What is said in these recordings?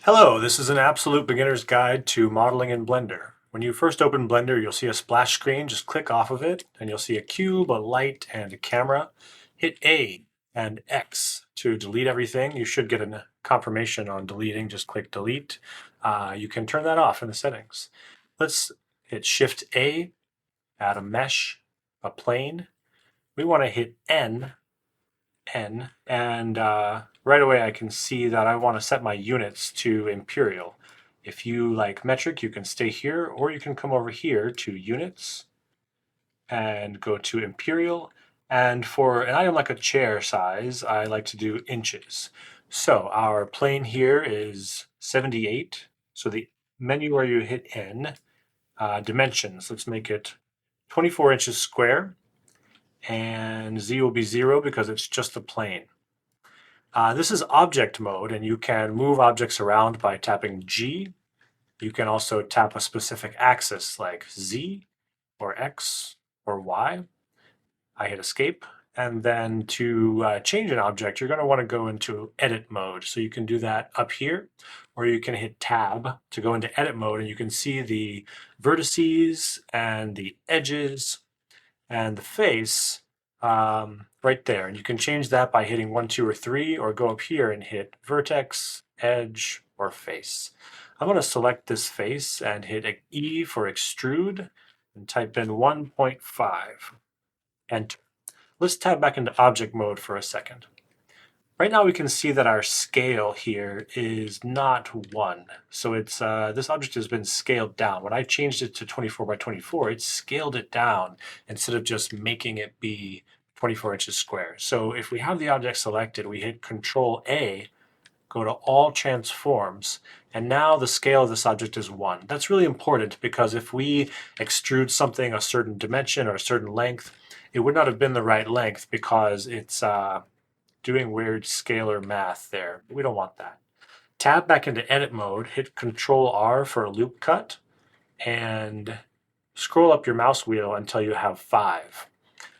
Hello, this is an absolute beginner's guide to modeling in Blender. When you first open Blender, you'll see a splash screen. Just click off of it, and you'll see a cube, a light, and a camera. Hit A and X to delete everything. You should get a confirmation on deleting. Just click delete. You can turn that off in the settings. Let's hit Shift A, add a mesh, a plane. We want to hit N, and right away I can see that I want to set my units to imperial. If you like metric, you can stay here, or you can come over here to units and go to imperial. And for an item like a chair size, I like to do inches. So our plane here is 78. So the menu where you hit N, dimensions, let's make it 24 inches square, and Z will be 0 because it's just a plane. This is object mode, and you can move objects around by tapping G. You can also tap a specific axis like Z or X or Y. I hit escape. And then to change an object, you're going to want to go into edit mode. So you can do that up here, or you can hit tab to go into edit mode, and you can see the vertices and the edges and the face right there. And you can change that by hitting 1, 2, or 3, or go up here and hit vertex, edge, or face. I'm going to select this face and hit E for extrude and type in 1.5. Enter. Let's tab back into object mode for a second. Right now we can see that our scale here is not 1. So it's this object has been scaled down. When I changed it to 24 by 24, it scaled it down instead of just making it be 24 inches square. So if we have the object selected, we hit Control A, go to All Transforms, and now the scale of this object is 1. That's really important because if we extrude something a certain dimension or a certain length, it would not have been the right length because it's doing weird scalar math there. We don't want that. Tab back into edit mode, hit Control R for a loop cut, and scroll up your mouse wheel until you have 5.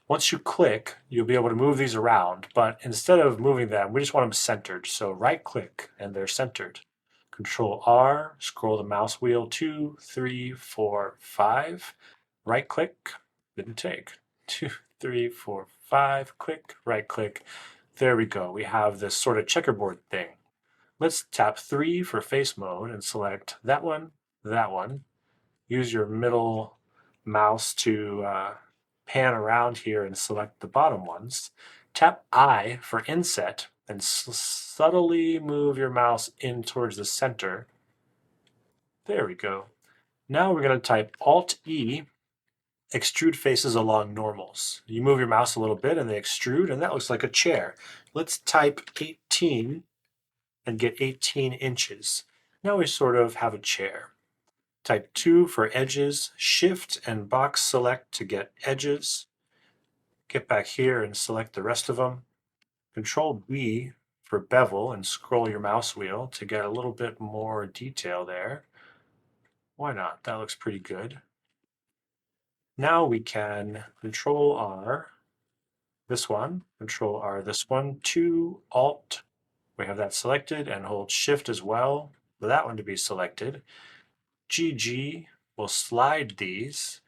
Once you click, you'll be able to move these around, but instead of moving them, we just want them centered. So right click and they're centered. Control R, scroll the mouse wheel 2, 3, 4, 5. Right click, didn't take. 2, 3, 4, 5, click, right click. There we go. We have this sort of checkerboard thing. Let's tap 3 for face mode and select that one, that one. Use your middle mouse to pan around here and select the bottom ones. Tap I for inset and subtly move your mouse in towards the center. There we go. Now we're going to type Alt-E, extrude faces along normals. You move your mouse a little bit and they extrude, and that looks like a chair. Let's type 18 and get 18 inches. Now we sort of have a chair. Type 2 for edges, Shift and box select to get edges. Get back here and select the rest of them. Control B for bevel and scroll your mouse wheel to get a little bit more detail there. Why not? That looks pretty good. Now we can Control R this one, Control R this one, 2 Alt. We have that selected, and hold Shift as well for that one to be selected. GG will slide these,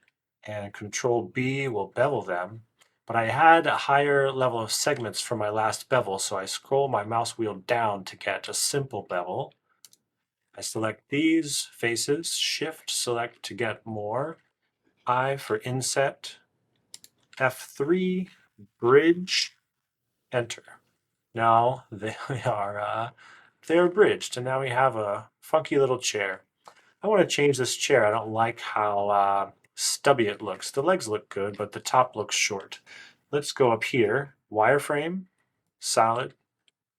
and Control B will bevel them. But I had a higher level of segments for my last bevel, so I scroll my mouse wheel down to get a simple bevel. I select these faces, Shift select to get more, I for inset, F3, bridge, enter. Now they're bridged, and now we have a funky little chair. I want to change this chair. I don't like how stubby it looks. The legs look good, but the top looks short. Let's go up here, wireframe, solid,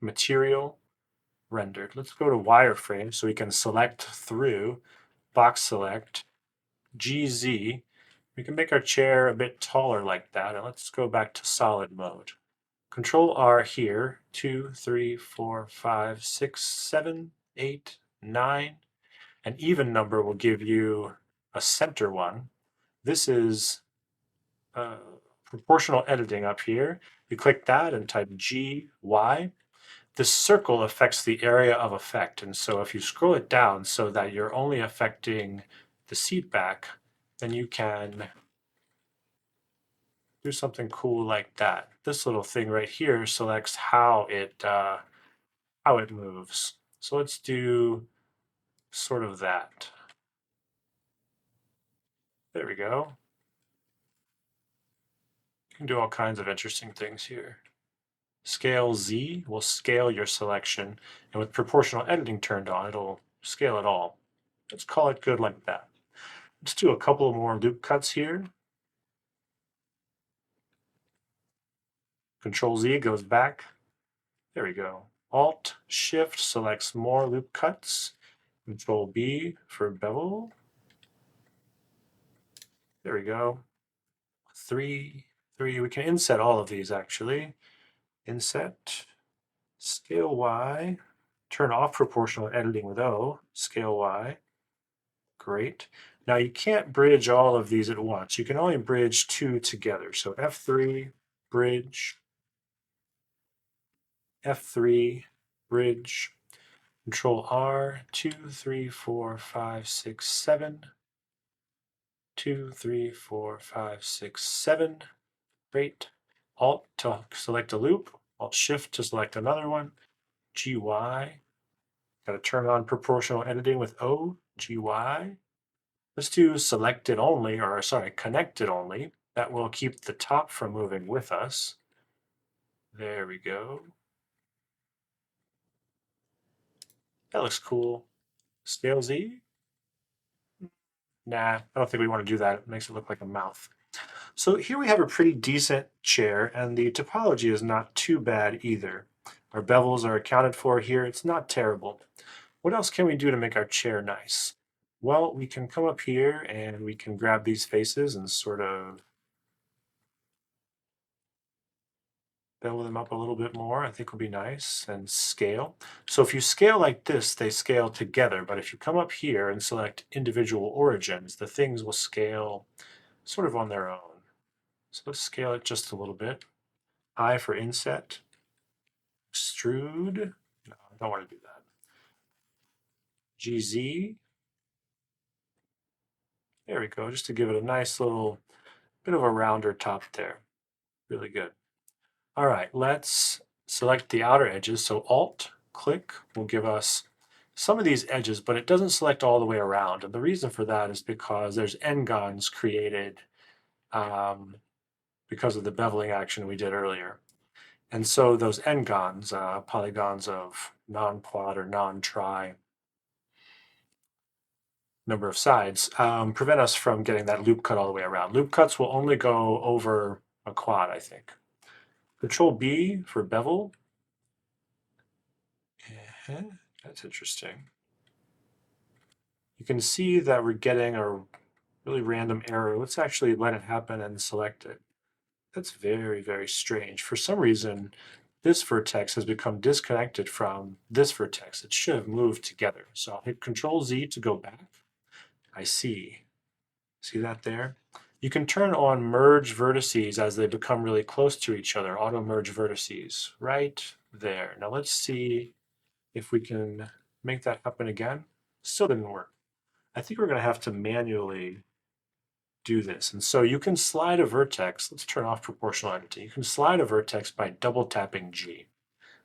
material, rendered. Let's go to wireframe so we can select through, box select, GZ. We can make our chair a bit taller like that, and let's go back to solid mode. Control R here, 2, 3, 4, 5, 6, 7, 8, 9. An even number will give you a center one. This is proportional editing up here. You click that and type G, Y. this circle affects the area of effect. And so if you scroll it down so that you're only affecting the seat back, then you can do something cool like that. This little thing right here selects how it moves. So let's do sort of that. There we go. You can do all kinds of interesting things here. Scale Z will scale your selection, and with proportional editing turned on, it'll scale it all. Let's call it good like that. Let's do a couple more loop cuts here. Control Z goes back. There we go. Alt Shift selects more loop cuts. Control B for bevel. There we go. Three. We can inset all of these actually. Inset, scale Y, turn off proportional editing with O, scale Y. Great. Now you can't bridge all of these at once. You can only bridge two together. So F3, bridge, F3, bridge, Control R, 2, 3, 4, 5, 6, 7, 2, 3, 4, 5, 6, 7. Great. Alt to select a loop, Alt Shift to select another one, GY. Got to turn on proportional editing with O, GY. Let's do selected only, or sorry, connected only. That will keep the top from moving with us. There we go. That looks cool. Scale Z? Nah, I don't think we want to do that. It makes it look like a mouth. So here we have a pretty decent chair, and the topology is not too bad either. Our bevels are accounted for here. It's not terrible. What else can we do to make our chair nice? Well, we can come up here and we can grab these faces and sort of bevel them up a little bit more. I think would be nice. And scale. So if you scale like this, they scale together. But if you come up here and select individual origins, the things will scale sort of on their own. So let's scale it just a little bit. I for inset. Extrude. No, I don't want to do that. GZ. There we go, just to give it a nice little bit of a rounder top there. Really good. All right, let's select the outer edges. So Alt, click will give us some of these edges, but it doesn't select all the way around. And the reason for that is because there's n-gons created because of the beveling action we did earlier. And so those n-gons, polygons of non-quad or non-tri number of sides, prevent us from getting that loop cut all the way around. Loop cuts will only go over a quad, I think. Control B for bevel. That's interesting. You can see that we're getting a really random error. Let's actually let it happen and select it. That's very, very strange. For some reason, this vertex has become disconnected from this vertex. It should have moved together. So I'll hit Control Z to go back. I see. See that there? You can turn on merge vertices as they become really close to each other, auto merge vertices, right there. Now let's see if we can make that happen again. Still didn't work. I think we're going to have to manually do this. And so you can slide a vertex. Let's turn off proportional editing. You can slide a vertex by double tapping G.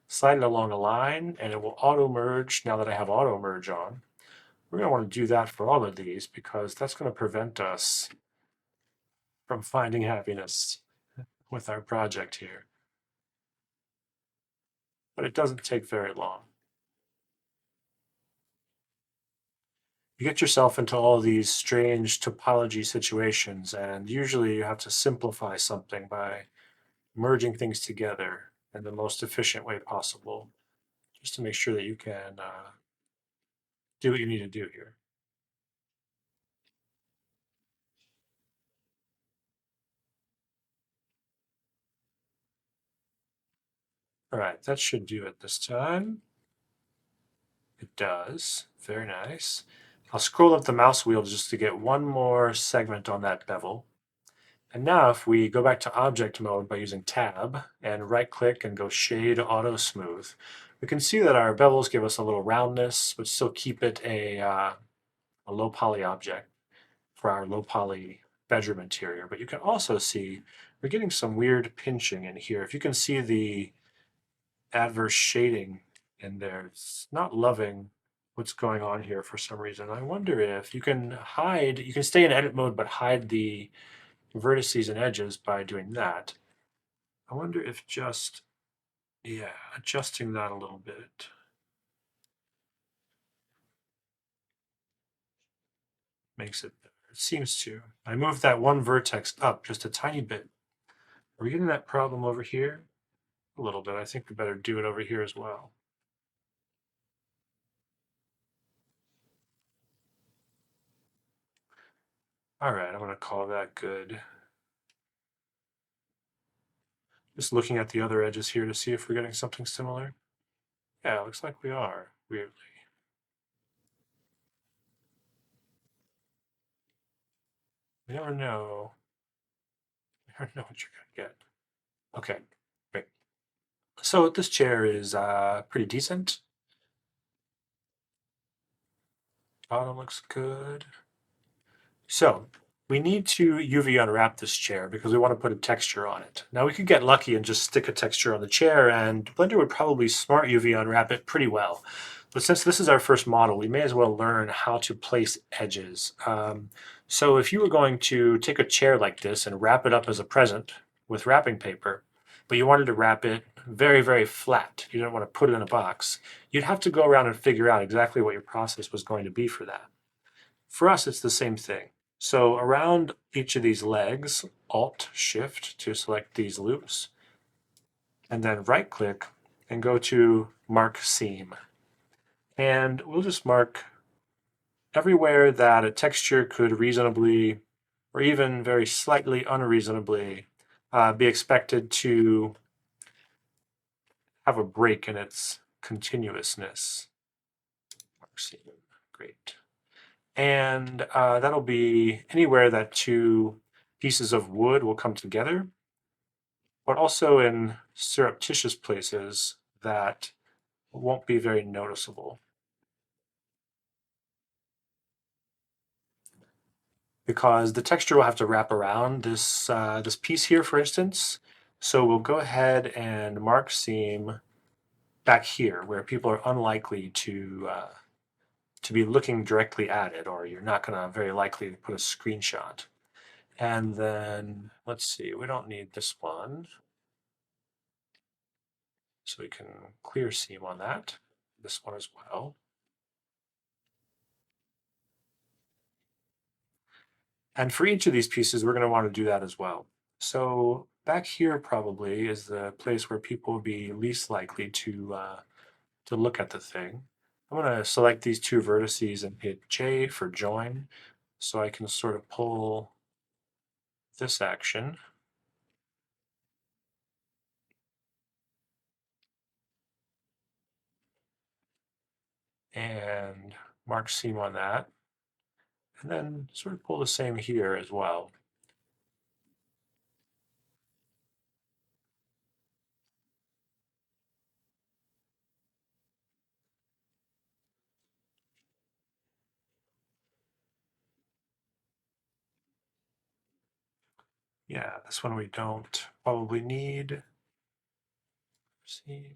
Slide it along a line and it will auto merge now that I have auto merge on. We're going to want to do that for all of these because that's going to prevent us from finding happiness with our project here. But it doesn't take very long. You get yourself into all these strange topology situations, and usually you have to simplify something by merging things together in the most efficient way possible, just to make sure that you can do what you need to do here. All right, that should do it this time. It does. Very nice. I'll scroll up the mouse wheel just to get one more segment on that bevel. And now if we go back to object mode by using tab and right click and go shade auto smooth, we can see that our bevels give us a little roundness, but still keep it a low poly object for our low poly bedroom interior. But you can also see we're getting some weird pinching in here. If you can see the adverse shading in there, it's not loving what's going on here for some reason. I wonder if you can stay in edit mode, but hide the vertices and edges by doing that. I wonder if just, yeah, adjusting that a little bit makes it better. It seems to. I moved that one vertex up just a tiny bit. Are we getting that problem over here? A little bit. I think we better do it over here as well. All right, I'm going to call that good. Just looking at the other edges here to see if we're getting something similar. Yeah, it looks like we are, weirdly. We never know. You never know what you're going to get. Okay, great. So this chair is pretty decent. Bottom looks good. So we need to UV unwrap this chair because we want to put a texture on it. Now we could get lucky and just stick a texture on the chair, and Blender would probably smart UV unwrap it pretty well. But since this is our first model, we may as well learn how to place edges. So if you were going to take a chair like this and wrap it up as a present with wrapping paper, but you wanted to wrap it very, very flat, you didn't want to put it in a box, you'd have to go around and figure out exactly what your process was going to be for that. For us, it's the same thing. So around each of these legs, Alt-Shift to select these loops, and then right-click and go to Mark Seam. And we'll just mark everywhere that a texture could reasonably, or even very slightly unreasonably, be expected to have a break in its continuousness. Mark Seam, great. And that'll be anywhere that two pieces of wood will come together, but also in surreptitious places that won't be very noticeable. Because the texture will have to wrap around this piece here, for instance. So we'll go ahead and mark seam back here where people are unlikely to be looking directly at it, or you're not going to very likely put a screenshot. And then, let's see, we don't need this one. So we can clear seam on that. This one as well. And for each of these pieces, we're going to want to do that as well. So back here probably is the place where people will be least likely to look at the thing. I'm going to select these two vertices and hit J for join, so I can sort of pull this action. And mark seam on that. And then sort of pull the same here as well. Yeah, this one we don't probably need. Seam.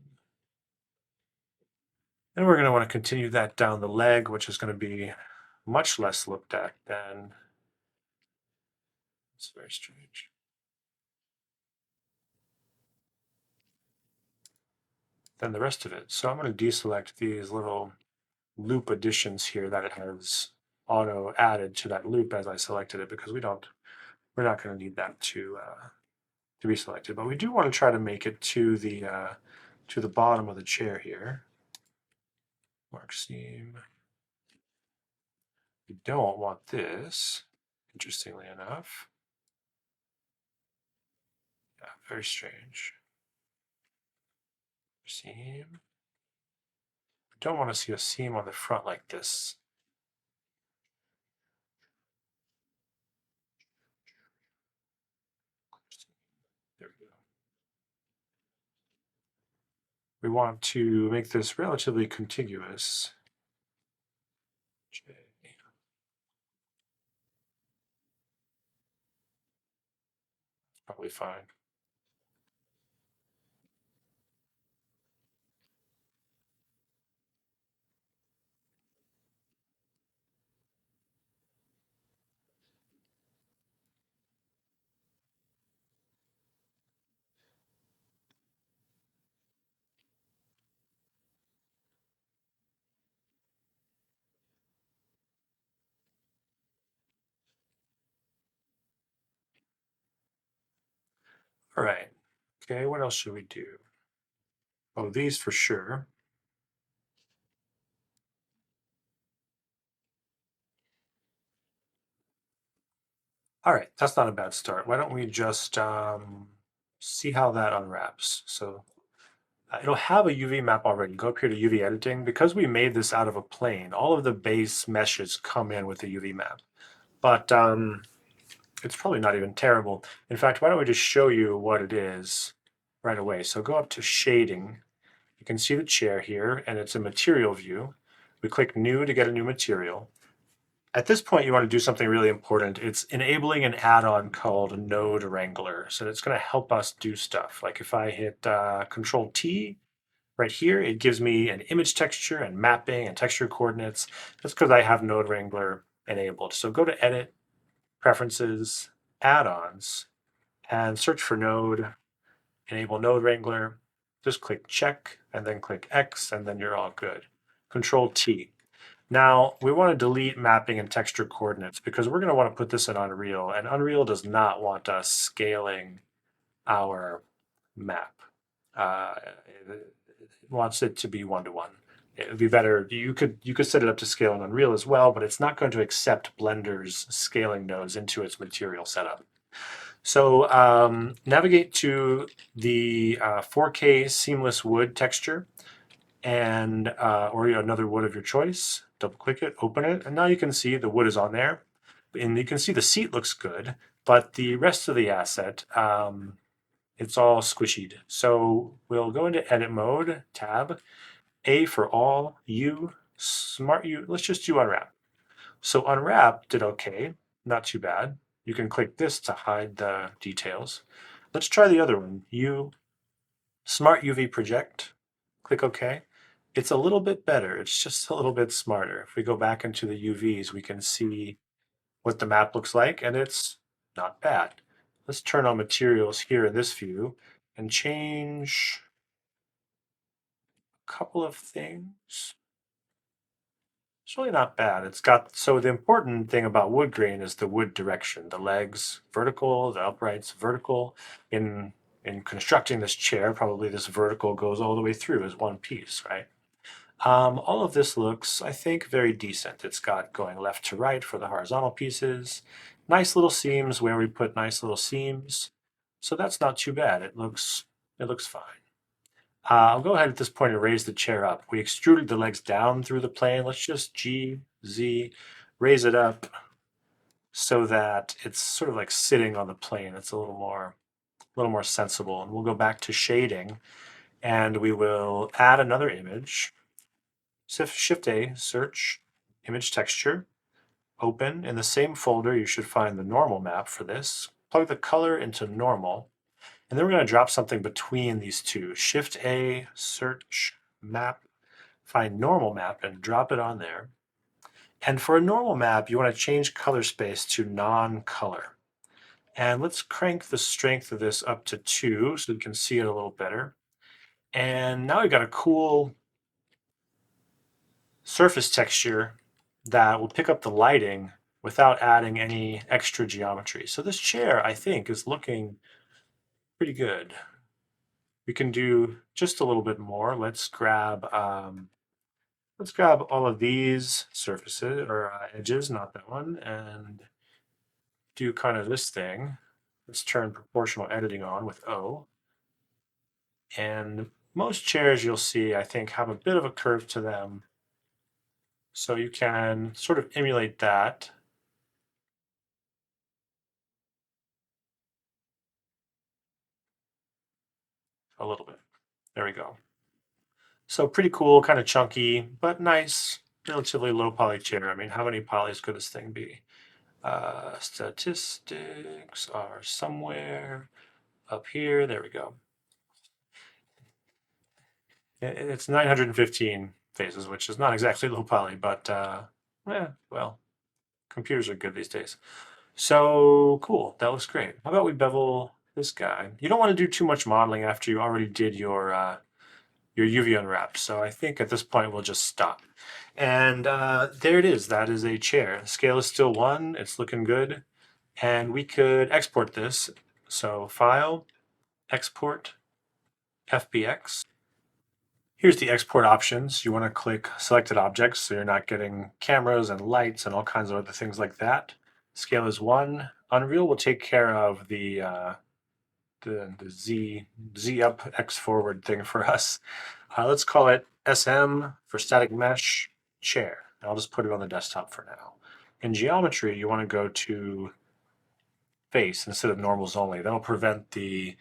And we're going to want to continue that down the leg, which is going to be much less looked at than, it's very strange, than the rest of it. So I'm going to deselect these little loop additions here that it has auto added to that loop as I selected it, because we're not going to need that to be selected. But we do want to try to make it to the bottom of the chair here. Mark seam. We don't want this, interestingly enough. Yeah, very strange. Seam. I don't want to see a seam on the front like this. we want to make this relatively contiguous. Probably fine. All right. Okay, what else should we do? Oh, these for sure. All right, that's not a bad start. Why don't we just see how that unwraps? So it'll have a UV map already. Go up here to UV editing. Because we made this out of a plane, all of the base meshes come in with the UV map. But it's probably not even terrible. In fact, why don't we just show you what it is right away? So go up to shading. You can see the chair here, and it's a material view. We click new to get a new material. At this point, you want to do something really important. It's enabling an add-on called Node Wrangler. So it's going to help us do stuff. Like if I hit Control T right here, it gives me an image texture and mapping and texture coordinates. That's because I have Node Wrangler enabled. So go to Edit, Preferences, Add-ons, and search for Node, enable Node Wrangler. Just click Check, and then click X, and then you're all good. Control T. Now, we want to delete mapping and texture coordinates because we're going to want to put this in Unreal, and Unreal does not want us scaling our map. It wants it to be one-to-one. It would be better. You could set it up to scale in Unreal as well, but it's not going to accept Blender's scaling nodes into its material setup. So navigate to the 4K seamless wood texture and or another wood of your choice. Double click it, open it, and now you can see the wood is on there. And you can see the seat looks good, but the rest of the asset, it's all squishied. So we'll go into edit mode, tab, A for all, U, smart U, let's just do unwrap. So unwrap did okay, not too bad. You can click this to hide the details. Let's try the other one, U, smart UV project, click OK. It's a little bit better, it's just a little bit smarter. If we go back into the UVs, we can see what the map looks like, and it's not bad. Let's turn on materials here in this view and change a couple of things. It's really not bad. It's got, so the important thing about wood grain is the wood direction. The legs vertical, the uprights vertical. In constructing this chair, probably this vertical goes all the way through as one piece, right? All of this looks, I think, very decent. It's got going left to right for the horizontal pieces. Nice little seams where we put nice little seams. So that's not too bad. It looks fine. I'll go ahead at this point and raise the chair up. We extruded the legs down through the plane. Let's just G, Z, raise it up so that it's sort of like sitting on the plane. It's a little more sensible. And we'll go back to shading and we will add another image. Shift A, search, image texture, open. In the same folder, you should find the normal map for this. Plug the color into normal. And then we're going to drop something between these two. Shift A, search, map, find normal map and drop it on there. And for a normal map, you want to change color space to non-color. And let's crank the strength of this up to 2 so we can see it a little better. And now we've got a cool surface texture that will pick up the lighting without adding any extra geometry. So this chair, I think, is looking pretty good. We can do just a little bit more. Let's grab all of these surfaces or edges, not that one, and do kind of this thing. Let's turn proportional editing on with O. And most chairs you'll see, I think, have a bit of a curve to them. So you can sort of emulate that. A little bit. There we go. So pretty cool, kind of chunky, but nice, relatively low poly chair. I mean, how many polys could this thing be? Statistics are somewhere up here. There we go. It's 915 faces, which is not exactly low poly, but well, computers are good these days. So cool. That looks great. How about we bevel this guy? You don't want to do too much modeling after you already did your UV unwrap. So I think at this point we'll just stop. And there it is. That is a chair. Scale is still 1. It's looking good. And we could export this. So File, Export, FBX. Here's the export options. You want to click Selected Objects so you're not getting cameras and lights and all kinds of other things like that. Scale is 1. Unreal will take care of the Z up, X forward thing for us. Let's call it SM for static mesh chair. And I'll just put it on the desktop for now. In geometry, you want to go to face instead of normals only. That'll prevent the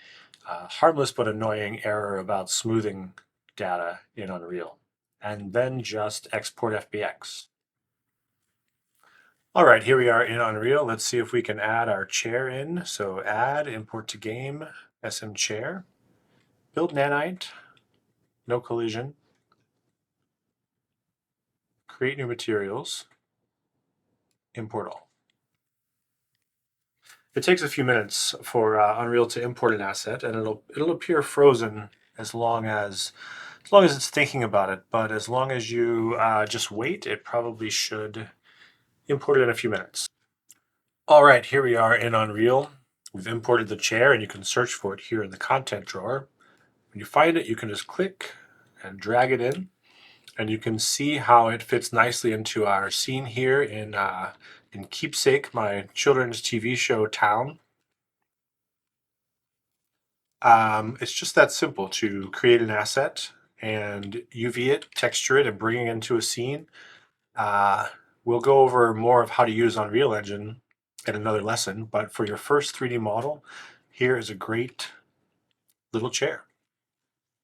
harmless but annoying error about smoothing data in Unreal. And then just export FBX. All right, here we are in Unreal. Let's see if we can add our chair in. So add, import to game, SM chair, build nanite, no collision, create new materials, import all. It takes a few minutes for Unreal to import an asset, and it'll appear frozen as long as it's thinking about it. But as long as you just wait, it probably should import it in a few minutes. All right, here we are in Unreal. We've imported the chair, and you can search for it here in the content drawer. When you find it, you can just click and drag it in, and you can see how it fits nicely into our scene here in Keepsake, my children's TV show Town. It's just that simple to create an asset and UV it, texture it, and bring it into a scene. We'll go over more of how to use Unreal Engine in another lesson, but for your first 3D model, here is a great little chair.